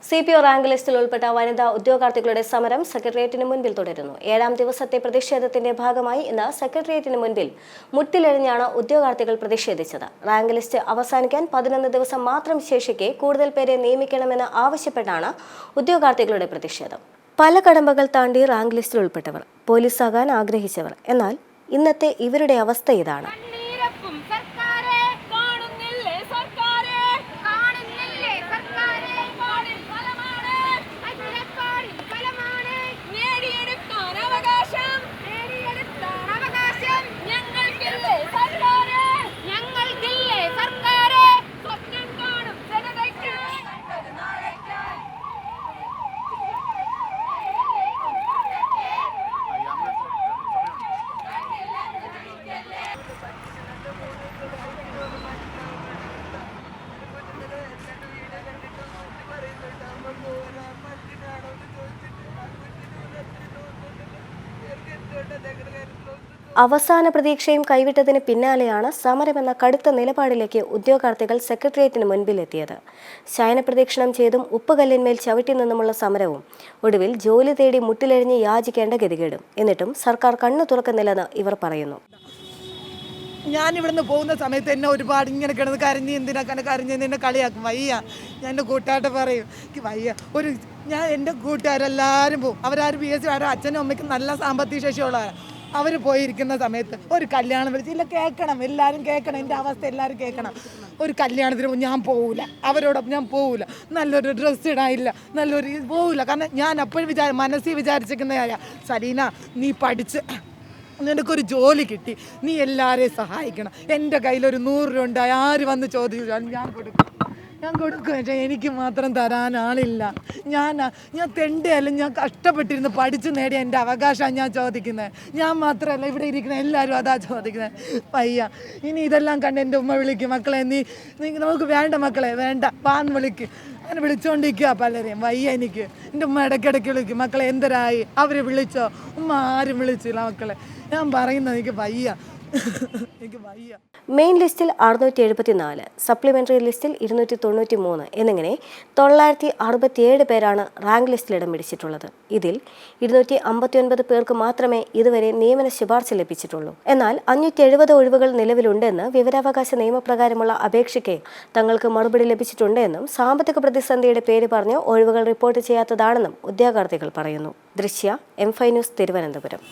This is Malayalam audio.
CPO റാങ്ക് ലിസ്റ്റിൽ ഉൾപ്പെട്ട വനിതാ ഉദ്യോഗാർത്ഥികളുടെ സമരം സെക്രട്ടേറിയറ്റിന് മുൻപിൽ തുടരുന്നു. 7ാം ദിവസത്തെ പ്രതിഷേധത്തിന്റെ ഭാഗമായി ഇന്ന് സെക്രട്ടേറിയറ്റിന് മുൻപിൽ മുട്ടിലെറിഞ്ഞാണ് ഉദ്യോഗാർത്ഥികൾ പ്രതിഷേധിച്ചത്. റാങ്ക് ലിസ്റ്റ് അവസാനിക്കാൻ 11 ദിവസം മാത്രം ശേഷിക്കെ കൂടുതൽ പേരെ നിയമിക്കണമെന്ന് ആവശ്യപ്പെട്ടാണ് ഉദ്യോഗാർത്ഥികളുടെ പ്രതിഷേധം. പല കടമ്പകൾ താണ്ടി റാങ്ക് ലിസ്റ്റിൽ ഉൾപ്പെട്ടവർ, പോലീസാകാൻ ആഗ്രഹിച്ചവർ. എന്നാൽ ഇന്നത്തെ ഇവരുടെ അവസ്ഥ ഇതാണ്. അവസാന പ്രതീക്ഷയും കൈവിട്ടതിന് പിന്നാലെയാണ് സമരമെന്ന കടുത്ത നിലപാടിലേക്ക് ഉദ്യോഗാർത്ഥികൾ സെക്രട്ടേറിയറ്റിന് മുൻപിലെത്തിയത്. ശയനപ്രദക്ഷിണം ചെയ്തും ഉപ്പുകല്ലിന്മേൽ ചവിട്ടി നിന്നുമുള്ള സമരവും ഒടുവിൽ ജോലി തേടി മുട്ടിലെഴിഞ്ഞ് യാചിക്കേണ്ട ഗതികേടും. എന്നിട്ടും സർക്കാർ കണ്ണു തുറക്കുന്നില്ലെന്ന് ഇവർ പറയുന്നു. ഞാൻ ഇവിടുന്ന് പോകുന്ന സമയത്ത് എന്നെ ഒരുപാട് ഇങ്ങനെ കിടന്ന് കരഞ്ഞ് എന്തിനാ കരഞ്ഞെന്നെ കളിയാക്കും. വയ്യ, ഞാൻ എൻ്റെ കൂട്ടുകാരുടെ പറയും എനിക്ക് വയ്യ. ഞാൻ എൻ്റെ കൂട്ടുകാരെല്ലാവരും പോകും. അവരാരും PSC അവരുടെ അച്ഛനും അമ്മയ്ക്കും നല്ല സാമ്പത്തിക ശേഷിയുള്ളവരാണ്. അവർ പോയിരിക്കുന്ന സമയത്ത് ഒരു കല്യാണം വിളിച്ച് ഇല്ല കേൾക്കണം, എല്ലാവരും കേൾക്കണം, എൻ്റെ അവസ്ഥ എല്ലാവരും കേൾക്കണം. ഒരു കല്യാണത്തിന് ഞാൻ പോവില്ല, അവരോടൊപ്പം ഞാൻ പോവില്ല. നല്ലൊരു ഡ്രസ്സ് ഇടാനില്ല, നല്ലൊരു പോവില്ല. കാരണം ഞാൻ അപ്പോഴും മനസ്സിൽ വിചാരിച്ചിരിക്കുന്ന കാര്യം, സലീന നീ പഠിച്ച് നിനക്കൊരു ജോലി കിട്ടി, നീ എല്ലാവരെയും സഹായിക്കണം. എൻ്റെ കയ്യിലൊരു 100 രൂപ ഉണ്ടായി ആര് വന്ന് ചോദിച്ചാലും ഞാൻ കൊടുക്കും. പക്ഷേ എനിക്ക് മാത്രം തരാൻ ആളില്ല. ഞാൻ തെണ്ടിയല്ല, ഞാൻ കഷ്ടപ്പെട്ടിരുന്ന് പഠിച്ച് നേടിയ എൻ്റെ അവകാശമാണ് ഞാൻ ചോദിക്കുന്നത്. ഞാൻ മാത്രമല്ല ഇവിടെ ഇരിക്കുന്ന എല്ലാവരും അതാ ചോദിക്കുന്നത്. വയ്യ, ഇനി ഇതെല്ലാം കണ്ട് എൻ്റെ ഉമ്മ വിളിക്കും, മക്കളെ നീ നമുക്ക് വേണ്ട, മക്കളെ വേണ്ട, വാന്ന് വിളിക്കും. അങ്ങനെ വിളിച്ചുകൊണ്ടിരിക്കുക പലരെയും. വയ്യ എനിക്ക്. എൻ്റെ ഉമ്മ ഇടയ്ക്കിടയ്ക്ക് വിളിക്കും, മക്കളെ എന്തരായി, അവർ വിളിച്ചോ? ഉമ്മ ആരും വിളിച്ചില്ല മക്കളെ. ഞാൻ പറയുന്നത് എനിക്ക് വയ്യ, എനിക്ക് വയ്യ. മെയിൻ ലിസ്റ്റിൽ 674, സപ്ലിമെന്ററി ലിസ്റ്റിൽ 293 എന്നിങ്ങനെ 967 പേരാണ് റാങ്ക് ലിസ്റ്റിൽ ഇടം പിടിച്ചിട്ടുള്ളത്. ഇതിൽ 259 പേർക്ക് മാത്രമേ ഇതുവരെ നിയമന ശുപാർശ ലഭിച്ചിട്ടുള്ളൂ. എന്നാൽ 570 ഒഴിവുകൾ നിലവിലുണ്ടെന്ന് വിവരാവകാശ നിയമപ്രകാരമുള്ള അപേക്ഷയ്ക്ക് തങ്ങൾക്ക് മറുപടി ലഭിച്ചിട്ടുണ്ട് എന്നും സാമ്പത്തിക പ്രതിസന്ധിയുടെ പേര് പറഞ്ഞ് ഒഴിവുകൾ റിപ്പോർട്ട് ചെയ്യാത്തതാണെന്നും ഉദ്യോഗാർത്ഥികൾ പറയുന്നു. ദൃശ്യ M5 ന്യൂസ്, തിരുവനന്തപുരം.